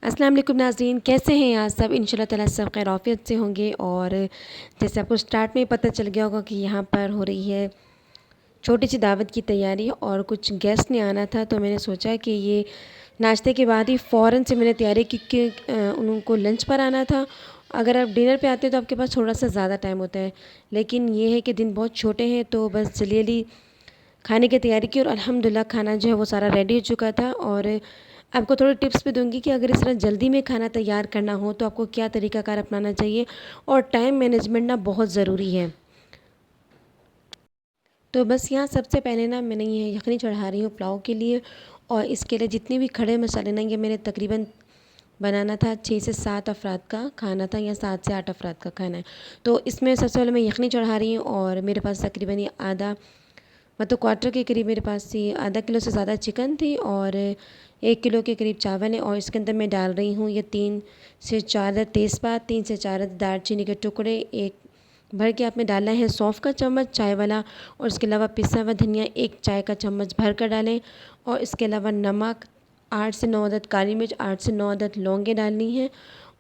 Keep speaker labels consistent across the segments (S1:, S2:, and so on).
S1: अस्सलाम वालेकुम नाज़रीन, कैसे हैं आप सब? इंशाल्लाह ताला सब खैर आफियत से होंगे। और जैसे आपको स्टार्ट में ही पता चल गया होगा कि यहाँ पर हो रही है छोटी सी दावत की तैयारी और कुछ गेस्ट ने आना था, तो मैंने सोचा कि ये नाश्ते के बाद ही फ़ौरन से मैंने तैयारी की कि उनको लंच पर आना था। अगर आप डिनर पे आते हैं तो आपके पास थोड़ा सा ज़्यादा टाइम होता है, लेकिन ये है कि दिन बहुत छोटे हैं, तो बस जल्दी खाने की तैयारी की और अल्हम्दुलिल्लाह खाना जो है वो सारा रेडी हो चुका था। और आपको थोड़ी टिप्स भी दूंगी कि अगर इस तरह जल्दी में खाना तैयार करना हो तो आपको क्या तरीक़ाकार अपनाना चाहिए, और टाइम मैनेजमेंट ना बहुत ज़रूरी है। तो बस यहाँ सबसे पहले ना मैंने ये यखनी चढ़ा रही हूँ पुलाव के लिए, और इसके लिए जितने भी खड़े मसाले ना, ये मैंने तकरीबन बनाना था 6 से 7 अफराद का खाना था, या 7 से 8 अफराद का खाना है। तो इसमें सबसे पहले मैं यखनी चढ़ा रही हूँ, और मेरे पास तकरीबन ये आधा मतलब क्वार्टर के करीब मेरे पास ये आधा किलो से ज़्यादा चिकन थी, और 1 किलो के करीब चावल है। और इसके अंदर मैं डाल रही हूँ ये 3 से 4 तेज़पात, 3 से 4 दालचीनी के टुकड़े, एक भर के आपने डालना है सौंफ का चम्मच चाय वाला, और इसके अलावा पिसा हुआ धनिया 1 चाय का चम्मच भर कर डालें। और इसके अलावा नमक, 8 से 9 अदद काली मिर्च, 8 से 9 अदद लौंगे डालनी है,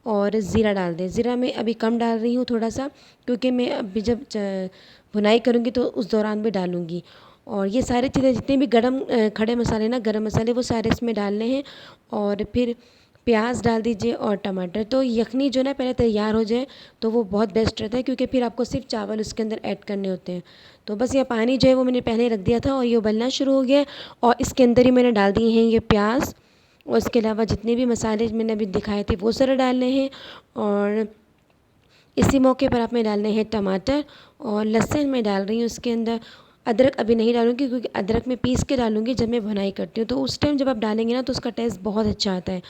S1: और ज़ीरा डाल दें। ज़ीरा मैं अभी कम डाल रही हूँ थोड़ा सा, क्योंकि मैं अभी जब भुनाई करूँगी तो उस दौरान भी डालूँगी। और ये सारी चीज़ें जितने भी खड़े मसाले ना, गरम मसाले, वो सारे इसमें डालने हैं। और फिर प्याज डाल दीजिए और टमाटर। तो यखनी जो ना पहले तैयार हो जाए तो वो बहुत बेस्ट रहता है, क्योंकि फिर आपको सिर्फ चावल उसके अंदर ऐड करने होते हैं। तो बस ये पानी जो है वो मैंने पहले रख दिया था, और ये उबलना शुरू हो गया है। और इसके अंदर ही मैंने डाल दिए हैं ये प्याज, और इसके अलावा जितने भी मसाले मैंने अभी दिखाए थे वो सारे डालने हैं। और इसी मौके पर आप में डालने हैं टमाटर, और लहसुन मैं डाल रही हूँ उसके अंदर। अदरक अभी नहीं डालूँगी, क्योंकि अदरक मैं पीस के डालूँगी जब मैं भुनाई करती हूँ, तो उस टाइम जब आप डालेंगे ना तो उसका टेस्ट बहुत अच्छा आता है।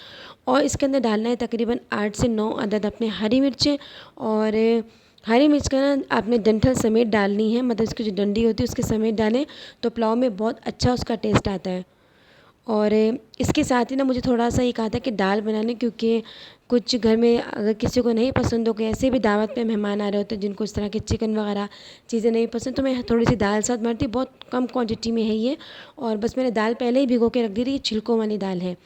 S1: और इसके अंदर डालना है तकरीबन 8 से 9 अदद अपने हरी मिर्चें। और हरी मिर्च का ना आपने डंठल समेत डालनी है, मतलब इसकी जो डंडी होती है उसके समेत डालें, तो पुलाव में बहुत अच्छा उसका टेस्ट आता है। और इसके साथ ही ना मुझे थोड़ा सा एक आता है कि दाल बनाने, क्योंकि कुछ घर में अगर किसी को नहीं पसंद हो, कि ऐसे भी दावत पे मेहमान आ रहे होते हैं जिनको इस तरह के चिकन वगैरह चीज़ें नहीं पसंद, तो मैं थोड़ी सी दाल साथ बनाती हूँ। बहुत कम क्वांटिटी में है ये, और बस मैंने दाल पहले ही भिगो के रख दी थी। ये छिलकों वाली दाल है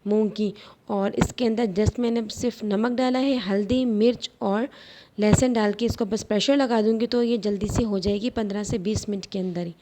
S1: मूंग की। और इसके अंदर जस्ट मैंने सिर्फ नमक डाला है, हल्दी, मिर्च और लहसुन डाल के इसको बस प्रेशर लगा दूँगी, तो ये जल्दी से हो जाएगी 15 से 20 मिनट के अंदर ही।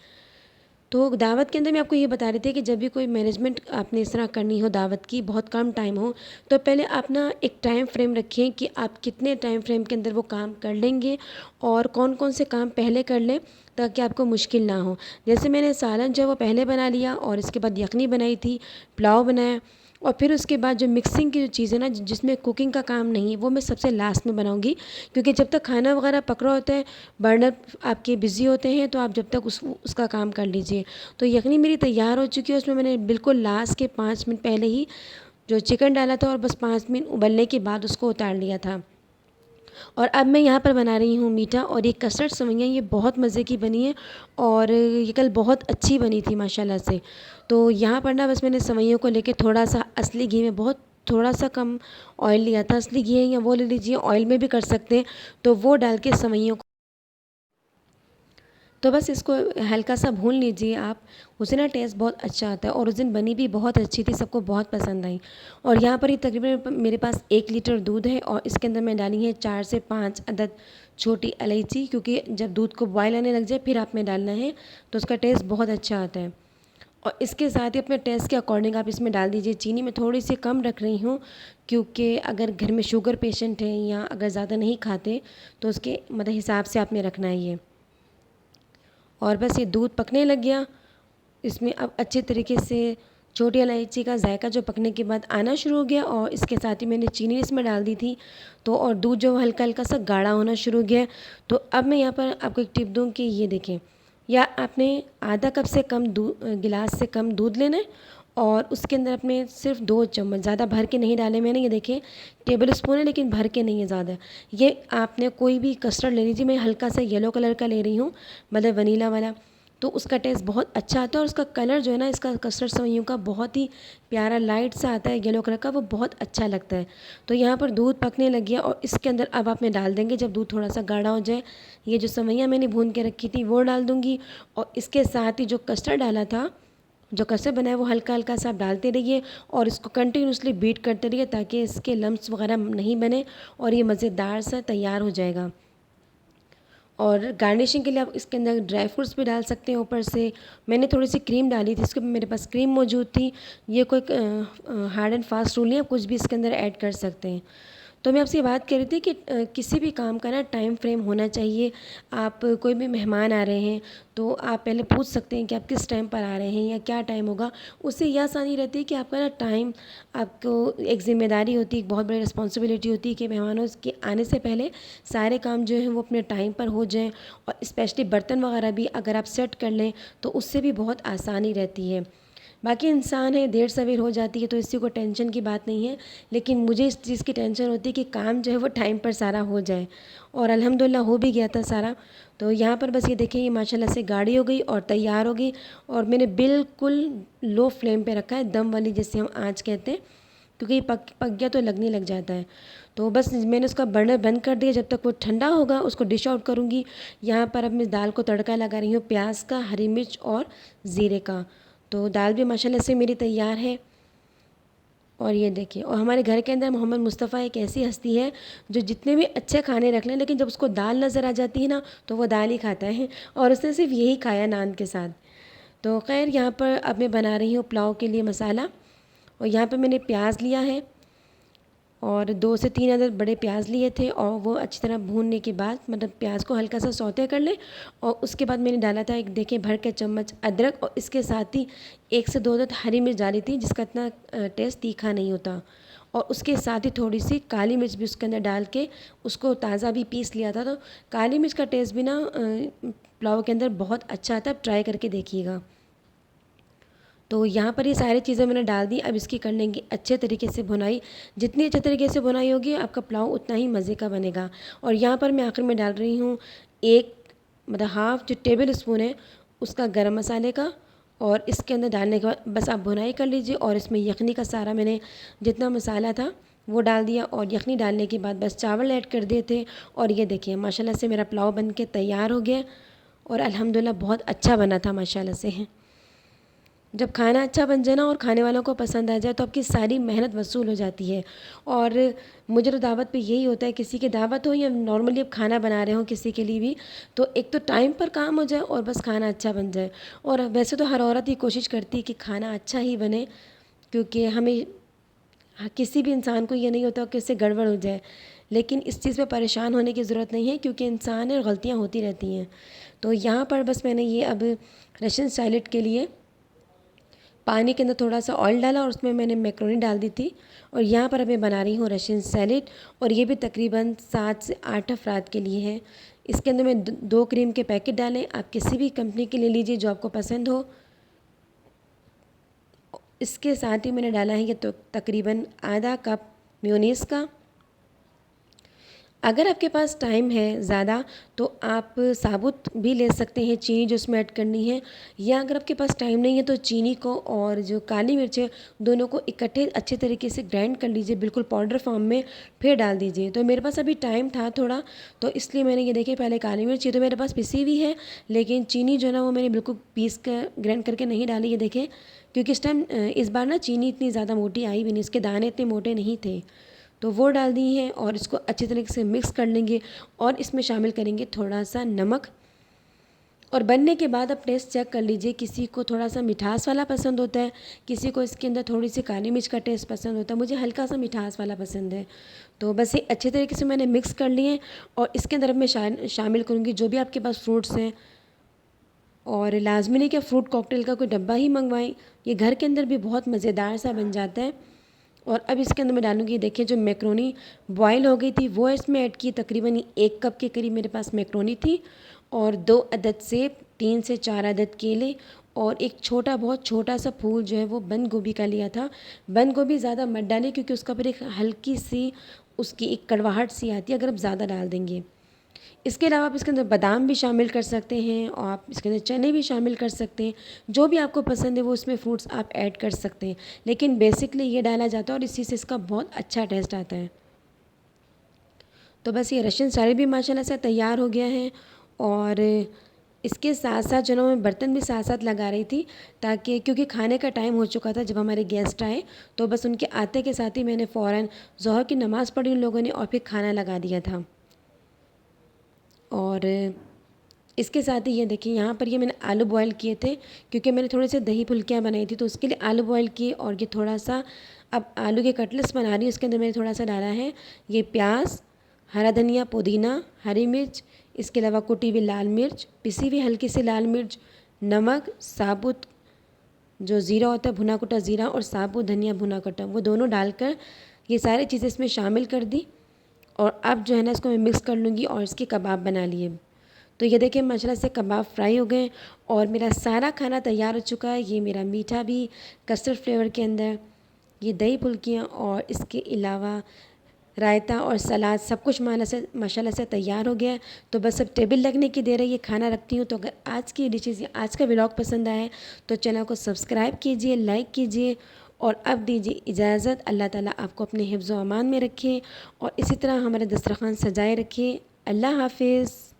S1: तो दावत के अंदर मैं आपको ये बता रही थी कि जब भी कोई मैनेजमेंट आपने इस तरह करनी हो दावत की, बहुत कम टाइम हो, तो पहले आप ना एक टाइम फ्रेम रखें कि आप कितने टाइम फ्रेम के अंदर वो काम कर लेंगे, और कौन कौन से काम पहले कर लें ताकि आपको मुश्किल ना हो। जैसे मैंने सालन जो है वो पहले बना लिया, और इसके बाद यखनी बनाई थी, पुलाव बनाया, और फिर उसके बाद जो मिक्सिंग की जो चीज़ है ना, जिसमें कुकिंग का काम नहीं है, वो मैं सबसे लास्ट में बनाऊँगी। क्योंकि जब तक खाना वगैरह पक रहा होता है, बर्नर आपके बिज़ी होते हैं, तो आप जब तक उसका काम कर लीजिए। तो यखनी मेरी तैयार हो चुकी है, उसमें मैंने बिल्कुल लास्ट के 5 मिनट पहले ही जो चिकन डाला था, और बस 5 मिनट उबलने के बाद उसको उतार लिया था। और अब मैं यहाँ पर बना रही हूँ मीठा, और ये कस्टर्ड सेवइयाँ ये बहुत मज़े की बनी है, और ये कल बहुत अच्छी बनी थी माशाल्लाह से। तो यहाँ पर ना बस मैंने सेवइयों को लेके थोड़ा सा असली घी में, बहुत थोड़ा सा कम ऑयल लिया था। असली घी है या वो ले लीजिए, ऑयल में भी कर सकते हैं, तो वो डाल के सेवइयों को, तो बस इसको हल्का सा भून लीजिए आप। उससे ना टेस्ट बहुत अच्छा आता है, और उस दिन बनी भी बहुत अच्छी थी, सबको बहुत पसंद आई। और यहाँ पर ये तकरीबन मेरे पास 1 लीटर दूध है, और इसके अंदर मैं डाली है 4 से 5 अदद छोटी इलायची, क्योंकि जब दूध को बॉयल आने लग जाए फिर आप में डालना है, तो उसका टेस्ट बहुत अच्छा आता है। और इसके साथ ही अपने टेस्ट के अकॉर्डिंग आप इसमें डाल दीजिए चीनी। मैं थोड़ी सी कम रख रही हूँ, क्योंकि अगर घर में शुगर पेशेंट हैं या अगर ज़्यादा नहीं खाते, तो उसके मतलब हिसाब से आपने रखना है ये। और बस ये दूध पकने लग गया, इसमें अब अच्छे तरीके से छोटी इलायची का जायका जो पकने के बाद आना शुरू हो गया, और इसके साथ ही मैंने चीनी इसमें डाल दी थी। तो और दूध जो हल्का हल्का सा गाढ़ा होना शुरू हो गया। तो अब मैं यहाँ पर आपको एक टिप दूँ कि ये देखें, या आपने आधा कप से कम गिलास से कम दूध लेना है, और उसके अंदर अपने सिर्फ 2 चम्मच, ज़्यादा भर के नहीं डाले मैंने, ये देखें टेबल स्पून है लेकिन भर के नहीं है ज़्यादा। ये आपने कोई भी कस्टर्ड ले लीजिए, मैं हल्का सा येलो कलर का ले रही हूँ, मतलब वनीला वाला, तो उसका टेस्ट बहुत अच्छा आता है। और उसका कलर जो है ना, इसका कस्टर्ड सेवइयों का बहुत ही प्यारा लाइट सा आता है येलो कलर का, वो बहुत अच्छा लगता है। तो यहाँ पर दूध पकने लग गया, और इसके अंदर अब आप में डाल देंगे जब दूध थोड़ा सा गाढ़ा हो जाए, ये जो सेवइयाँ मैंने भून के रखी थी वो डाल दूँगी। और इसके साथ ही जो कस्टर्ड डाला था, जो कस्टर्ड बना है वो हल्का हल्का सा आप डालते रहिए और इसको कंटिन्यूसली बीट करते रहिए ताकि इसके लम्प्स वगैरह नहीं बने और ये मज़ेदार सा तैयार हो जाएगा। और गार्निशिंग के लिए आप इसके अंदर ड्राई फ्रूट्स भी डाल सकते हैं ऊपर से। मैंने थोड़ी सी क्रीम डाली थी, इसके मेरे पास क्रीम मौजूद थी। ये कोई हार्ड एंड फास्ट रूल नहीं है, आप कुछ भी इसके अंदर ऐड कर सकते हैं। तो मैं आपसे ये बात कर रही थी कि किसी भी काम का ना टाइम फ्रेम होना चाहिए। आप कोई भी मेहमान आ रहे हैं तो आप पहले पूछ सकते हैं कि आप किस टाइम पर आ रहे हैं या क्या टाइम होगा। उससे यह आसानी रहती है कि आपका ना टाइम, आपको एक ज़िम्मेदारी होती है, एक बहुत बड़ी रिस्पॉन्सिबिलिटी होती है कि मेहमानों के आने से पहले सारे काम जो हैं वो अपने टाइम पर हो जाएं। और स्पेशली बर्तन वगैरह भी अगर आप सेट कर लें तो उससे भी बहुत आसानी रहती है। बाकी इंसान है, देर सवेर हो जाती है तो इसी को टेंशन की बात नहीं है, लेकिन मुझे इस चीज़ की टेंशन होती है कि काम जो है वो टाइम पर सारा हो जाए। और अल्हम्दुलिल्लाह हो भी गया था सारा। तो यहाँ पर बस ये देखें, ये माशाल्लाह से गाढ़ी हो गई और तैयार हो गई। और मैंने बिल्कुल लो फ्लेम पे रखा है, दम वाली जिसे हम आँच कहते हैं, क्योंकि ये पक पक गया तो लगने लग जाता है। तो बस मैंने उसका बर्नर बंद कर दिया, जब तक वो ठंडा होगा उसको डिश आउट करूँगी। यहाँ पर अब मैं दाल को तड़का लगा रही हूँ प्याज का, हरी मिर्च और ज़ीरे का। तो दाल भी माशाल्लाह से मेरी तैयार है। और ये देखिए, और हमारे घर के अंदर मोहम्मद मुस्तफ़ा एक ऐसी हस्ती है जो जितने भी अच्छे खाने रख लें, लेकिन जब उसको दाल नज़र आ जाती है ना तो वो दाल ही खाता है। और उसने सिर्फ यही खाया नान के साथ। तो खैर, यहाँ पर अब मैं बना रही हूँ पुलाव के लिए मसाला। और यहाँ पर मैंने प्याज लिया है और 2 से 3 अदद बड़े प्याज लिए थे, और वो अच्छी तरह भूनने के बाद, मतलब प्याज को हल्का सा सौते कर लें। और उसके बाद मैंने डाला था एक, देखिए, भर के चम्मच अदरक, और इसके साथ ही 1 से 2 अदद हरी मिर्च डाली थी, जिसका इतना टेस्ट तीखा नहीं होता। और उसके साथ ही थोड़ी सी काली मिर्च भी उसके अंदर डाल के उसको ताज़ा भी पीस लिया था। तो काली मिर्च का टेस्ट भी ना पुलाव के अंदर बहुत अच्छा आता है, आप ट्राई करके देखिएगा। तो यहाँ पर ये सारी चीज़ें मैंने डाल दी। अब इसकी कर लेंगे अच्छे तरीके से भुनाई। जितनी अच्छे तरीके से भुनाई होगी आपका पुलाव उतना ही मज़े का बनेगा। और यहाँ पर मैं आखिर में डाल रही हूँ एक, मतलब हाफ़ जो टेबल स्पून है उसका गरम मसाले का। और इसके अंदर डालने के बाद बस आप भुनाई कर लीजिए। और इसमें यखनी का सारा मैंने जितना मसाला था वो डाल दिया। और यखनी डालने के बाद बस चावल ऐड कर दिए थे। और ये देखिए, माशाल्लाह से मेरा पुलाव बन के तैयार हो गया। और अल्हम्दुलिल्लाह बहुत अच्छा बना था माशाल्लाह से। जब खाना अच्छा बन जाए ना और खाने वालों को पसंद आ जाए तो आपकी सारी मेहनत वसूल हो जाती है। और मुझे तो दावत पे यही होता है, किसी की दावत हो या नॉर्मली आप खाना बना रहे हो किसी के लिए भी, तो एक तो टाइम पर काम हो जाए और बस खाना अच्छा बन जाए। और वैसे तो हर औरत ही कोशिश करती है कि खाना अच्छा ही बने, क्योंकि हमें, किसी भी इंसान को ये नहीं होता कि उससे गड़बड़ हो जाए। लेकिन इस चीज़ पे परेशान होने की ज़रूरत नहीं है, क्योंकि इंसान है और गलतियाँ होती रहती हैं। तो यहाँ पर बस मैंने ये अब रशियन सैलेड के लिए पानी के अंदर थोड़ा सा ऑयल डाला और उसमें मैंने मैक्रोनी डाल दी थी। और यहाँ पर अब मैं बना रही हूँ रशियन सैलेड, और ये भी तकरीबन 7 से 8 अफराद के लिए है। इसके अंदर मैं 2 क्रीम के पैकेट डालें, आप किसी भी कंपनी के ले लीजिए जो आपको पसंद हो। इसके साथ ही मैंने डाला है ये तो तकरीबन आधा कप मेयोनीज़ का। अगर आपके पास टाइम है ज़्यादा तो आप साबुत भी ले सकते हैं चीनी जो उसमें ऐड करनी है, या अगर आपके पास टाइम नहीं है तो चीनी को और जो काली मिर्च है दोनों को इकट्ठे अच्छे तरीके से ग्राइंड कर लीजिए, बिल्कुल पाउडर फॉर्म में, फिर डाल दीजिए। तो मेरे पास अभी टाइम था थोड़ा, तो इसलिए मैंने ये देखिए, पहले काली मिर्च, ये तो मेरे पास पिसी हुई है, लेकिन चीनी जो है ना वो मैंने बिल्कुल पीस कर ग्राइंड करके नहीं डाली, ये देखें, क्योंकि इस बार ना चीनी इतनी ज़्यादा मोटी आई भी नहीं, इसके दाने इतने मोटे नहीं थे। तो वो डाल दी है और इसको अच्छी तरीके से मिक्स कर लेंगे। और इसमें शामिल करेंगे थोड़ा सा नमक। और बनने के बाद आप टेस्ट चेक कर लीजिए, किसी को थोड़ा सा मिठास वाला पसंद होता है, किसी को इसके अंदर थोड़ी सी काली मिर्च का टेस्ट पसंद होता है, मुझे हल्का सा मिठास वाला पसंद है। तो बस ये अच्छे तरीके से मैंने मिक्स कर लिए। और इसके अंदर अब मैं शामिल करूँगी जो भी आपके पास फ्रूट्स हैं। और लाजमी नहीं कि फ्रूट कॉकटेल का कोई डब्बा ही मंगवाएं, ये घर के अंदर भी बहुत मज़ेदार सा बन जाता है। और अब इसके अंदर मैं डालूँगी, देखिए, जो मैक्रोनी बॉयल हो गई थी वो इसमें ऐड की, तकरीबन 1 कप के करीब मेरे पास मैक्रोनी थी। और 2 अदद सेब, 3 से 4 अदद केले, और एक छोटा, बहुत छोटा सा फूल जो है वो बंद गोभी का लिया था। बंद गोभी ज़्यादा मत डालें, क्योंकि उसका फिर एक हल्की सी उसकी एक कड़वाहट सी आती है अगर आप ज़्यादा डाल देंगे। इसके अलावा आप इसके अंदर बादाम भी शामिल कर सकते हैं, और आप इसके अंदर चने भी शामिल कर सकते हैं। जो भी आपको पसंद है वो उसमें फ्रूट्स आप ऐड कर सकते हैं, लेकिन बेसिकली ये डाला जाता है और इसी से इसका बहुत अच्छा टेस्ट आता है। तो बस ये रशियन साड़ी भी माशाल्लाह से तैयार हो गया है। और इसके साथ साथ जो ना मैं बर्तन भी साथ साथ लगा रही थी, ताकि क्योंकि खाने का टाइम हो चुका था जब हमारे गेस्ट आए, तो बस उनके आते के साथ ही मैंने फ़ौरन ज़ोहर की नमाज़ पढ़ी उन लोगों ने और फिर खाना लगा दिया था। और इसके साथ ही ये देखिए यहाँ पर ये मैंने आलू बॉयल किए थे, क्योंकि मैंने थोड़े से दही फुल्कियाँ बनाई थी तो उसके लिए आलू बॉयल किए। और ये थोड़ा सा अब आलू के कटलेट्स बना रही हूँ, उसके अंदर मैंने थोड़ा सा डाला है ये प्याज, हरा धनिया, पुदीना, हरी मिर्च, इसके अलावा कुटी हुई लाल मिर्च, पिसी हुई हल्की सी लाल मिर्च, नमक, साबुत जो ज़ीरा होता है भुना कुटा ज़ीरा, और साबुत धनिया भुना कटा, वो दोनों डालकर ये सारी चीज़ें इसमें शामिल कर दी। और अब जो है ना इसको मैं मिक्स कर लूँगी और इसके कबाब बना लिए। तो ये देखिए माशाल्लाह से कबाब फ्राई हो गए और मेरा सारा खाना तैयार हो चुका है। ये मेरा मीठा भी कस्टर्ड फ्लेवर के अंदर, ये दही फुल्कियाँ और इसके अलावा रायता और सलाद सब कुछ माशाल्लाह से तैयार हो गया है। तो बस अब टेबल लगने की देर है, ये खाना रखती हूँ। तो अगर आज की डिशेज़ या आज का व्लॉग पसंद आए तो चैनल को सब्सक्राइब कीजिए, लाइक कीजिए और अब दीजिए इजाज़त। अल्लाह ताला आपको अपने हिफ्ज़ व अमान में रखे और इसी तरह हमारे दस्तरख़्वान सजाए रखे। अल्लाह हाफ़िज़।